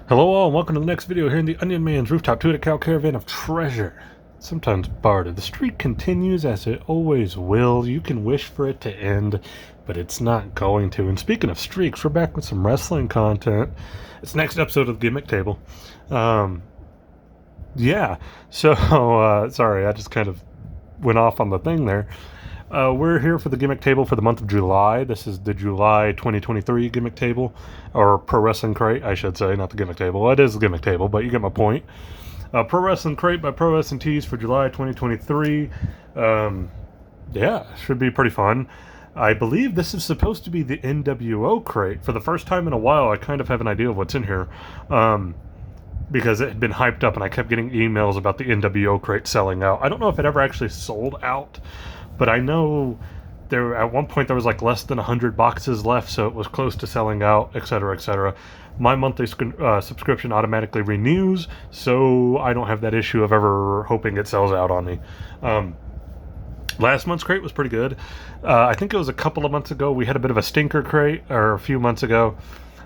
Hello all, and welcome to the next video here in the Onion Man's Rooftop 2 Cow Caravan of Treasure. Sometimes bartered. The streak continues as it always will. You can wish for it to end, but it's not going to. And speaking of streaks, we're back with some wrestling content. It's the next episode of Gimmick Table. Yeah, so, sorry, I just kind of went off on the thing there. We're here for the Gimmick Table for the month of July. This is the July 2023 Gimmick Table, or Pro Wrestling Crate, I should say, not the Gimmick Table. Well, it is the Gimmick Table, but you get my point. Pro Wrestling Crate by Pro Wrestling Tees for July 2023. Yeah, should be pretty fun. I believe this is supposed to be the NWO Crate. For the first time in a while, I kind of have an idea of what's in here. Because it had been hyped up and I kept getting emails about the NWO Crate selling out. I don't know if it ever actually sold out, but I know there at one point there was like less than 100 boxes left, so it was close to selling out, etc., etc. My monthly subscription automatically renews, so I don't have that issue of ever hoping it sells out on me. Last month's crate was pretty good. I think it was a couple of months ago we had a bit of a stinker crate, or a few months ago.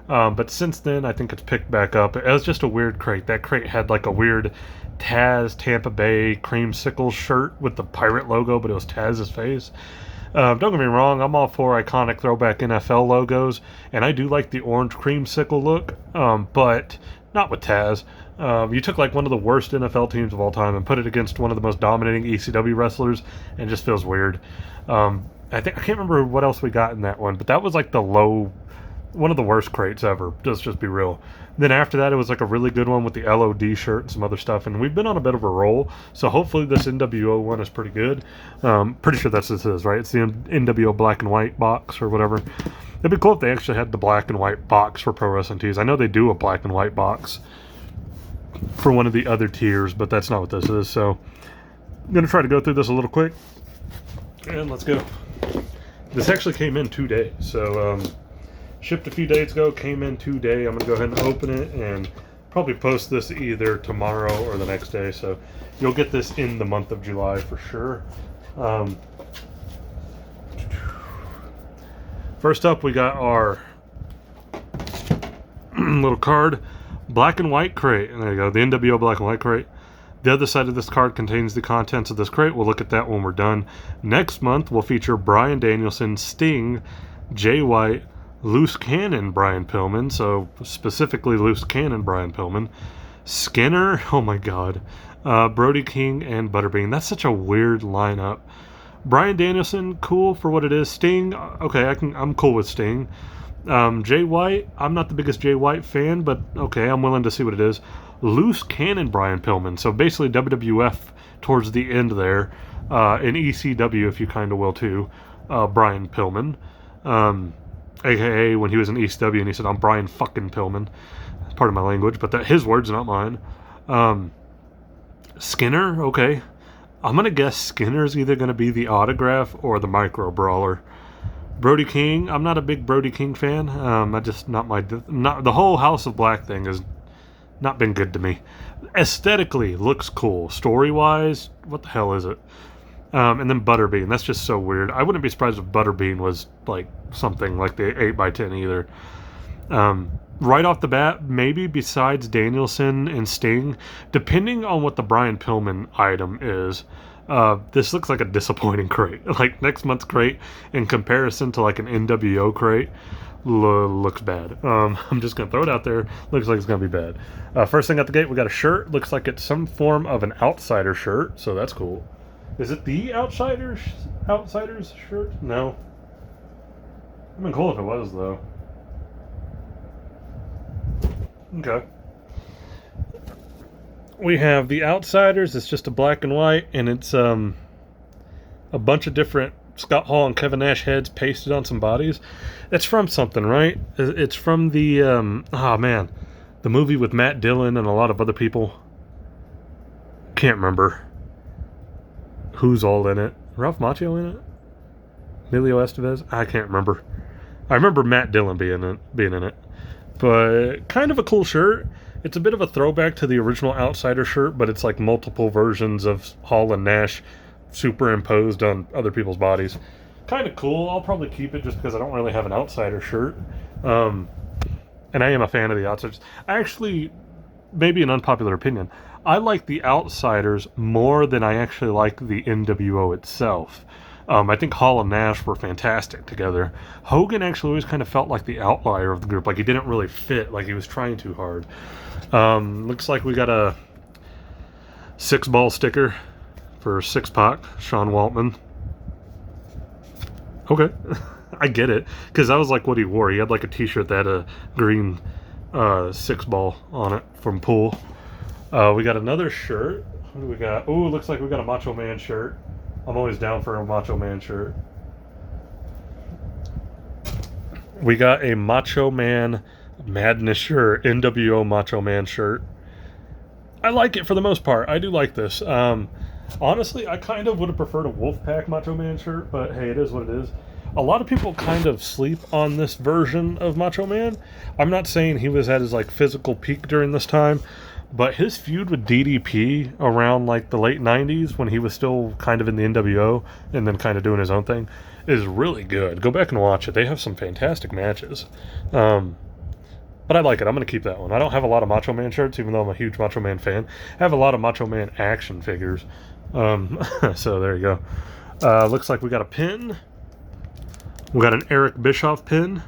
But since then, I think it's picked back up. It was just a weird crate. That crate had like a weird Taz Tampa Bay creamsicle shirt with the pirate logo, but it was Taz's face. Don't get me wrong, I'm all for iconic throwback NFL logos, and I do like the orange creamsicle look, but not with Taz. You took like one of the worst NFL teams of all time and put it against one of the most dominating ECW wrestlers, and it just feels weird. I can't remember what else we got in that one, but that was like one of the worst crates ever. Let's just be real. Then after that, it was like a really good one with the LOD shirt and some other stuff, and we've been on a bit of a roll, so hopefully this NWO one is pretty good. Pretty sure that's what this is, right? It's the NWO black and white box or whatever. It'd be cool if they actually had the black and white box for Pro Wrestling Tees. I know they do a black and white box for one of the other tiers, but that's not what this is, so I'm going to try to go through this a little quick, and let's go. This actually came in today, so shipped a few days ago, came in today. I'm going to go ahead and open it and probably post this either tomorrow or the next day. So you'll get this in the month of July for sure. First up, we got our little card. Black and white crate. And there you go, the NWO black and white crate. The other side of this card contains the contents of this crate. We'll look at that when we're done. Next month, we'll feature Bryan Danielson, Sting, Jay White, Loose Cannon Brian Pillman, so specifically Loose Cannon Brian Pillman, Skinner, oh my god, Brody King, and Butterbean. That's such a weird lineup. Bryan Danielson, cool for what it is. Sting, okay, I'm cool with Sting. Jay White, I'm not the biggest Jay White fan, but okay, I'm willing to see what it is. Loose Cannon Brian Pillman, so basically WWF towards the end there, in ECW if you kind of will too, Brian Pillman. AKA when he was in ECW and he said, "I'm Brian fucking Pillman." That's part of my language, but his words, not mine. Skinner, okay. I'm going to guess Skinner's either going to be the autograph or the micro brawler. Brody King, I'm not a big Brody King fan. The whole House of Black thing has not been good to me. Aesthetically, looks cool. Story-wise, what the hell is it? And then Butterbean. That's just so weird. I wouldn't be surprised if Butterbean was like something like the 8x10 either. Right off the bat, maybe besides Danielson and Sting, depending on what the Brian Pillman item is, this looks like a disappointing crate. Like next month's crate, in comparison to like an NWO crate, looks bad. I'm just going to throw it out there. Looks like it's going to be bad. First thing out the gate, we got a shirt. Looks like it's some form of an outsider shirt, so that's cool. Is it the Outsiders shirt? No. It'd been cool if it was, though. Okay. We have the Outsiders. It's just a black and white, and it's a bunch of different Scott Hall and Kevin Nash heads pasted on some bodies. It's from something, right? It's from the the movie with Matt Dillon and a lot of other people. Can't remember who's all in it. Ralph Macchio in it? Emilio Estevez? I can't remember. I remember Matt Dillon being in it. But kind of a cool shirt. It's a bit of a throwback to the original Outsider shirt, but it's like multiple versions of Hall and Nash superimposed on other people's bodies. Kind of cool. I'll probably keep it just because I don't really have an Outsider shirt. and I am a fan of the Outsiders. I actually, maybe an unpopular opinion, I like the Outsiders more than I actually like the NWO itself. I think Hall and Nash were fantastic together. Hogan actually always kind of felt like the outlier of the group, like he didn't really fit, like he was trying too hard. Looks like we got a 6-ball sticker for 6-Pac, Sean Waltman. Okay. I get it, because that was like what he wore. He had like a t-shirt that had a green 6-ball on it from Pool. We got another shirt. What do we got? Oh, looks like we got a Macho Man shirt. I'm always down for a Macho Man shirt. We got a Macho Man Madness shirt, NWO Macho Man shirt. I like it for the most part. I do like this. Honestly, I kind of would have preferred a Wolfpack Macho Man shirt, but hey, it is what it is. A lot of people kind of sleep on this version of Macho Man. I'm not saying he was at his like physical peak during this time, but his feud with DDP around like the late 90s when he was still kind of in the NWO and then kind of doing his own thing is really good. Go back and watch it. They have some fantastic matches. But I like it. I'm going to keep that one. I don't have a lot of Macho Man shirts, even though I'm a huge Macho Man fan. I have a lot of Macho Man action figures. So there you go. Looks like we got a pin. We got an Eric Bischoff pin.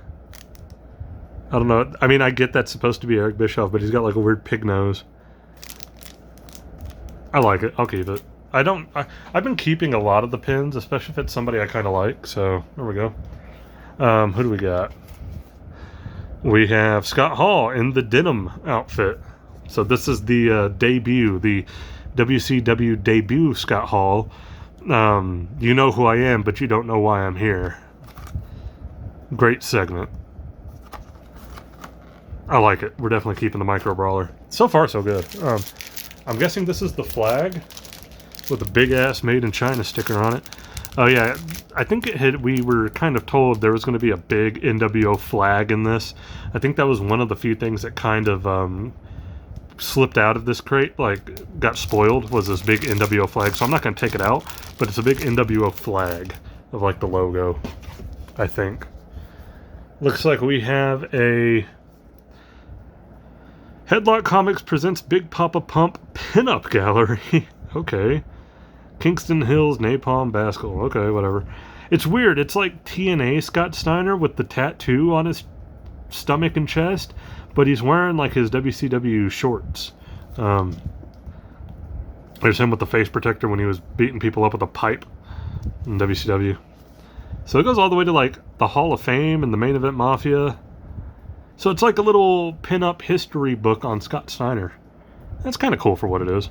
I don't know. I mean, I get that's supposed to be Eric Bischoff, but he's got like a weird pig nose. I like it. I'll keep it. I've been keeping a lot of the pins, especially if it's somebody I kind of like. So there we go. Who do we got? We have Scott Hall in the denim outfit. So this is the debut, the WCW debut Scott Hall. You know who I am, but you don't know why I'm here. Great segment. I like it. We're definitely keeping the micro brawler. So far, so good. I'm guessing this is the flag with a big ass Made in China sticker on it. Oh yeah, I think we were kind of told there was going to be a big NWO flag in this. I think that was one of the few things that kind of slipped out of this crate, like got spoiled, was this big NWO flag. So I'm not going to take it out, but it's a big NWO flag of like the logo, I think. Looks like we have a Headlock Comics presents Big Papa Pump Pinup Gallery. Okay. Kingston Hills, Napalm, Baskel. Okay, whatever. It's weird. It's like TNA Scott Steiner with the tattoo on his stomach and chest, but he's wearing like his WCW shorts. There's him with the face protector when he was beating people up with a pipe in WCW. So it goes all the way to like the Hall of Fame and the Main Event Mafia. So it's like a little pin-up history book on Scott Steiner. That's kind of cool for what it is.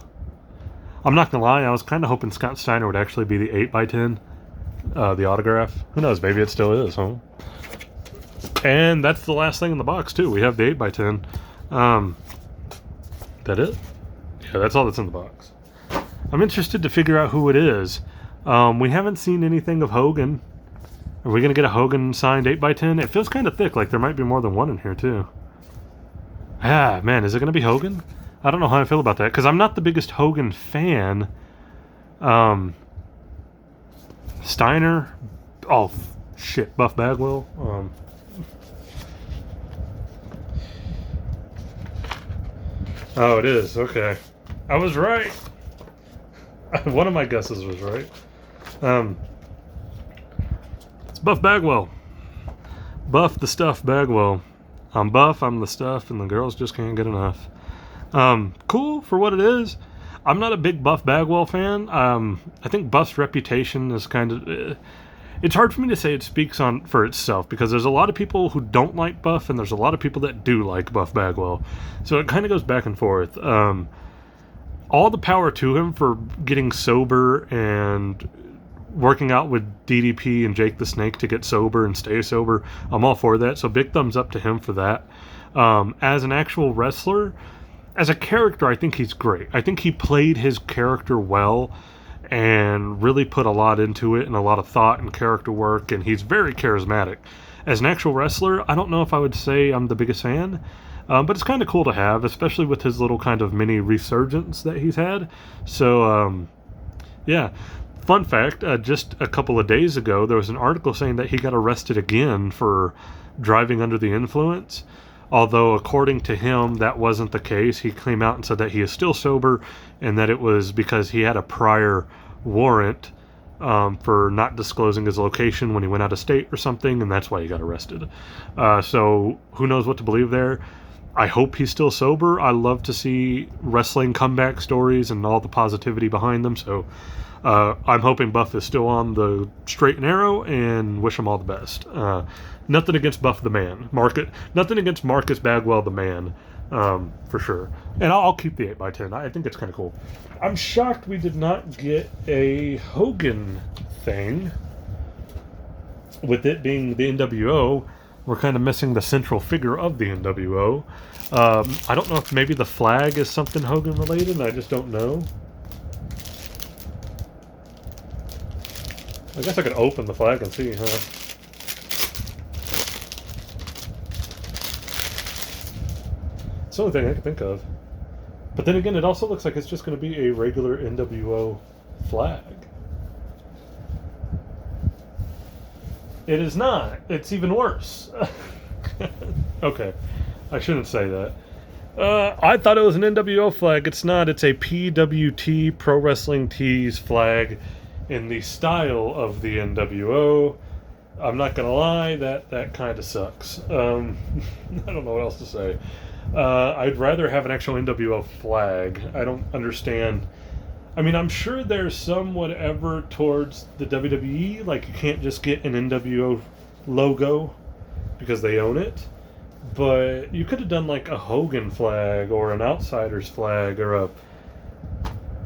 I'm not gonna lie, I was kind of hoping Scott Steiner would actually be the 8x10, the autograph. Who knows, maybe it still is, huh? And that's the last thing in the box, too. We have the 8x10. That it? Yeah, that's all that's in the box. I'm interested to figure out who it is. We haven't seen anything of Hogan. Are we going to get a Hogan signed 8x10? It feels kind of thick, like there might be more than one in here, too. Ah, man, is it going to be Hogan? I don't know how I feel about that, because I'm not the biggest Hogan fan. Steiner? Oh, shit, Buff Bagwell? Oh, it is, okay. I was right. One of my guesses was right. It's Buff Bagwell. Buff the Stuff Bagwell. I'm Buff, I'm the Stuff, and the girls just can't get enough. Cool for what it is. I'm not a big Buff Bagwell fan. I think Buff's reputation is kind of... it's hard for me to say it speaks for itself, because there's a lot of people who don't like Buff, and there's a lot of people that do like Buff Bagwell. So it kind of goes back and forth. All the power to him for getting sober and working out with DDP and Jake the Snake to get sober and stay sober. I'm all for that, so big thumbs up to him for that. As an actual wrestler, as a character, I think he's great. I think he played his character well and really put a lot into it and a lot of thought and character work, and he's very charismatic. As an actual wrestler, I don't know if I would say I'm the biggest fan, but it's kind of cool to have, especially with his little kind of mini resurgence that he's had. So, yeah. Fun fact, just a couple of days ago, there was an article saying that he got arrested again for driving under the influence. Although, according to him, that wasn't the case. He came out and said that he is still sober and that it was because he had a prior warrant for not disclosing his location when he went out of state or something, and that's why he got arrested. So who knows what to believe there. I hope he's still sober. I love to see wrestling comeback stories and all the positivity behind them. So I'm hoping Buff is still on the straight and narrow, and wish him all the best. Nothing against Buff the man. Nothing against Marcus Bagwell the man, for sure. And I'll keep the 8x10. I think it's kind of cool. I'm shocked we did not get a Hogan thing. With it being the NWO, we're kind of missing the central figure of the NWO. I don't know if maybe the flag is something Hogan related. I just don't know. I guess I could open the flag and see, huh? It's the only thing I can think of. But then again, it also looks like it's just going to be a regular NWO flag. It is not. It's even worse. Okay. I shouldn't say that. I thought it was an NWO flag. It's not. It's a PWT, Pro Wrestling Tees flag in the style of the NWO. I'm not going to lie, that kind of sucks. I don't know what else to say. I'd rather have an actual NWO flag. I don't understand. I mean, I'm sure there's some whatever towards the WWE, like you can't just get an NWO logo because they own it. But you could have done like a Hogan flag or an Outsiders flag or a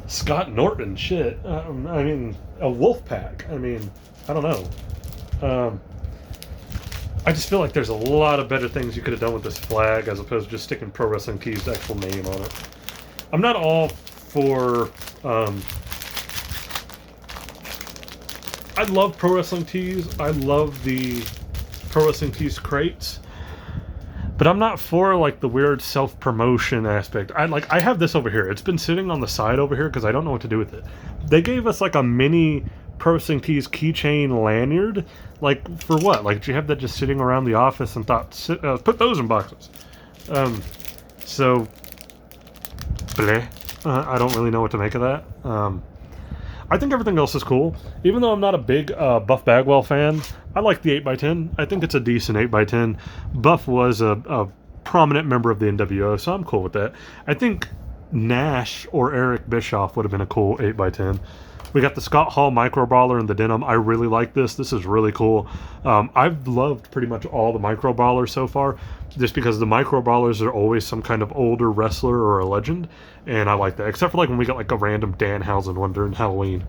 Scott Norton shit. I mean, a Wolfpack. I mean, I don't know. I just feel like there's a lot of better things you could have done with this flag as opposed to just sticking Pro Wrestling Tees' actual name on it. I'm not all for... I love Pro Wrestling Tees. I love the Pro Wrestling Tees crates. But I'm not for like the weird self-promotion aspect. I have this over here. It's been sitting on the side over here because I don't know what to do with it. They gave us like a mini Pro Wrestling Tees keychain lanyard. Like for what? Like did you have that just sitting around the office and thought, put those in boxes? So, bleh. I don't really know what to make of that. I think everything else is cool. Even though I'm not a big Buff Bagwell fan, I like the 8x10. I think it's a decent 8x10. Buff was a prominent member of the NWO, so I'm cool with that. I think Nash or Eric Bischoff would have been a cool 8x10. We got the Scott Hall micro brawler and the denim. I really like this. This is really cool. I've loved pretty much all the micro brawlers so far, just because the micro brawlers are always some kind of older wrestler or a legend, and I like that. Except for like when we got like a random Danhausen one during Halloween.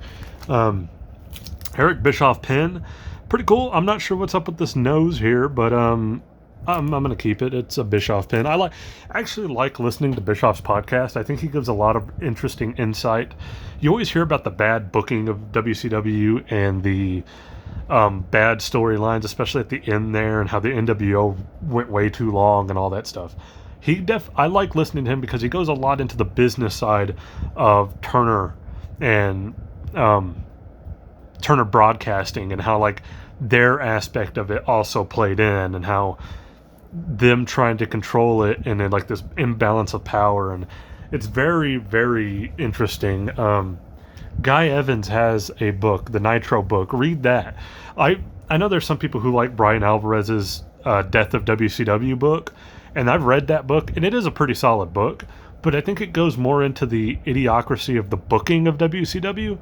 Eric Bischoff pin, pretty cool. I'm not sure what's up with this nose here, but I'm gonna keep it. It's a Bischoff pin. I actually like listening to Bischoff's podcast. I think he gives a lot of interesting insight. You always hear about the bad booking of WCW and the bad storylines, especially at the end there, and how the NWO went way too long and all that stuff. I like listening to him because he goes a lot into the business side of Turner and Turner Broadcasting, and how like their aspect of it also played in, and how them trying to control it and then like this imbalance of power, and it's very, very interesting. Guy Evans has a book, the Nitro book. Read that. I know there's some people who like Brian Alvarez's Death of WCW book, and I've read that book, and it is a pretty solid book, but I think it goes more into the idiocracy of the booking of WCW,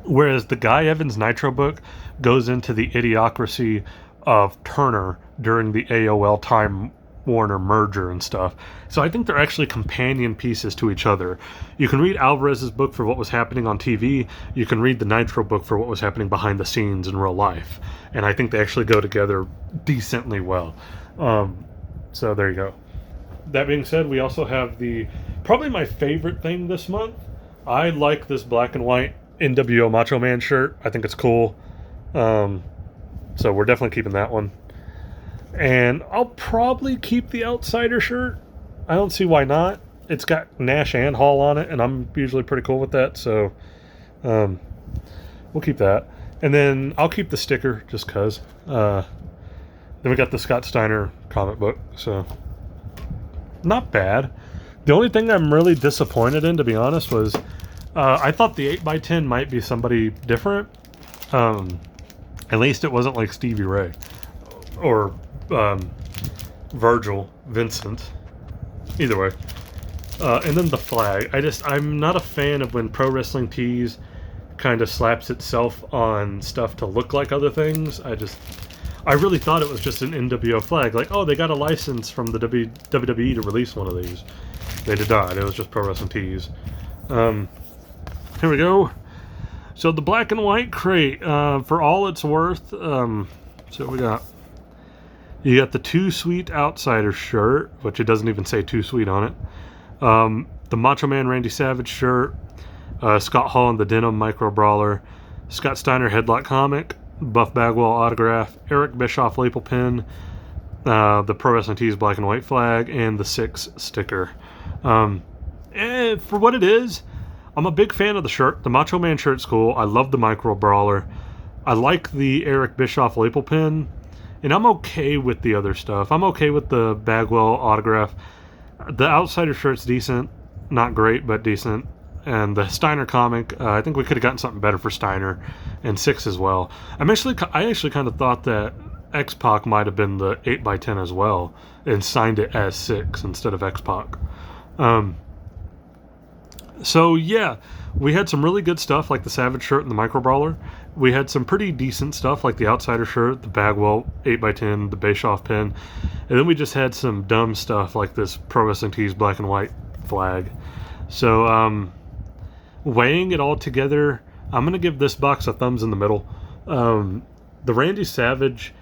whereas the Guy Evans Nitro book goes into the idiocracy of Turner during the AOL Time Warner merger and stuff. So I think they're actually companion pieces to each other. You can read Alvarez's book for what was happening on TV. You can read the Nitro book for what was happening behind the scenes in real life. And I think they actually go together decently well. So there you go. That being said, we also have probably my favorite thing this month. I like this black and white NWO Macho Man shirt. I think it's cool. So we're definitely keeping that one. And I'll probably keep the Outsider shirt. I don't see why not. It's got Nash and Hall on it, and I'm usually pretty cool with that, so we'll keep that. And then I'll keep the sticker just because. Then we got the Scott Steiner comic book, so not bad. The only thing I'm really disappointed in, to be honest, was I thought the 8x10 might be somebody different. At least it wasn't like Stevie Ray or Virgil Vincent. Either way. And then the flag. I'm not a fan of when Pro Wrestling Tees kind of slaps itself on stuff to look like other things. I really thought it was just an NWO flag. Like, oh, they got a license from the WWE to release one of these. They did not. It was just Pro Wrestling Tees. Here we go. So the black and white crate, for all it's worth, so we got, you got the Too Sweet Outsider shirt, which it doesn't even say Too Sweet on it. The Macho Man Randy Savage shirt, Scott Hall and the Denim Micro Brawler, Scott Steiner Headlock comic, Buff Bagwell autograph, Eric Bischoff lapel pin, the Pro Wrestling Tees black and white flag, and the 6 sticker. And for what it is, I'm a big fan of the shirt. The Macho Man shirt's cool. I love the Micro Brawler. I like the Eric Bischoff lapel pin, and I'm okay with the other stuff. I'm okay with the Bagwell autograph. The Outsider shirt's decent. Not great, but decent. And the Steiner comic, I think we could have gotten something better for Steiner, and 6 as well. I actually kind of thought that X-Pac might have been the 8x10 as well, and signed it as 6 instead of X-Pac. So yeah, we had some really good stuff like the Savage shirt and the Micro Brawler. We had some pretty decent stuff like the Outsider shirt, the Bagwell 8x10, the Bischoff pin. And then we just had some dumb stuff like this Pro Wrestling Tees black and white flag. So weighing it all together, I'm going to give this box a thumbs in the middle. The Randy Savage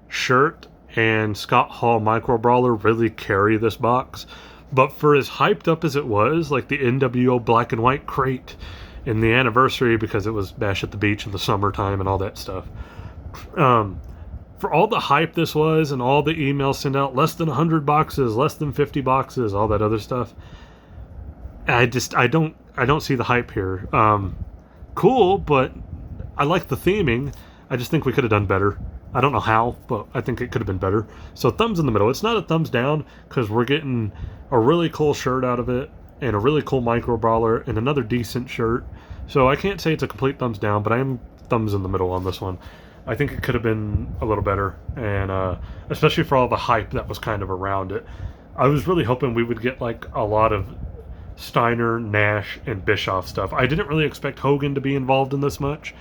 shirt and Scott Hall Micro Brawler really carry this box. But for as hyped up as it was, like the NWO black and white crate in the anniversary, because it was Bash at the Beach in the summertime and all that stuff, for all the hype this was and all the emails sent out, less than 100 boxes, less than 50 boxes, all that other stuff, I don't see the hype here. Cool, but I like the theming. I just think we could have done better. I don't know how, but I think it could have been better. So thumbs in the middle. It's not a thumbs down because we're getting a really cool shirt out of it and a really cool Micro Brawler and another decent shirt. So I can't say it's a complete thumbs down, but I am thumbs in the middle on this one. I think it could have been a little better, and especially for all the hype that was kind of around it. I was really hoping we would get like a lot of Steiner, Nash, and Bischoff stuff. I didn't really expect Hogan to be involved in this much.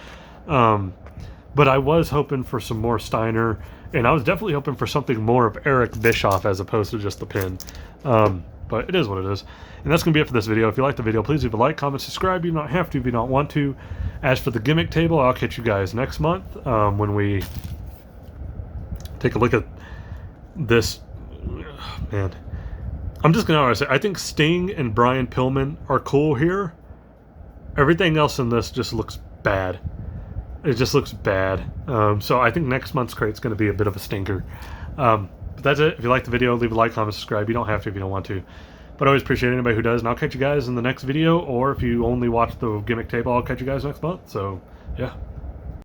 But I was hoping for some more Steiner, and I was definitely hoping for something more of Eric Bischoff as opposed to just the pin. But it is what it is. And that's going to be it for this video. If you liked the video, please leave a like, comment, subscribe. You don't have to if you don't want to. As for the gimmick table, I'll catch you guys next month when we take a look at this. Man, I'm just going to say, I think Sting and Brian Pillman are cool here. Everything else in this just looks bad. It just looks bad. So I think next month's crate's going to be a bit of a stinker. But that's it. If you liked the video, leave a like, comment, subscribe. You don't have to if you don't want to. But I always appreciate anybody who does. And I'll catch you guys in the next video. Or if you only watch the gimmick table, I'll catch you guys next month. So, yeah.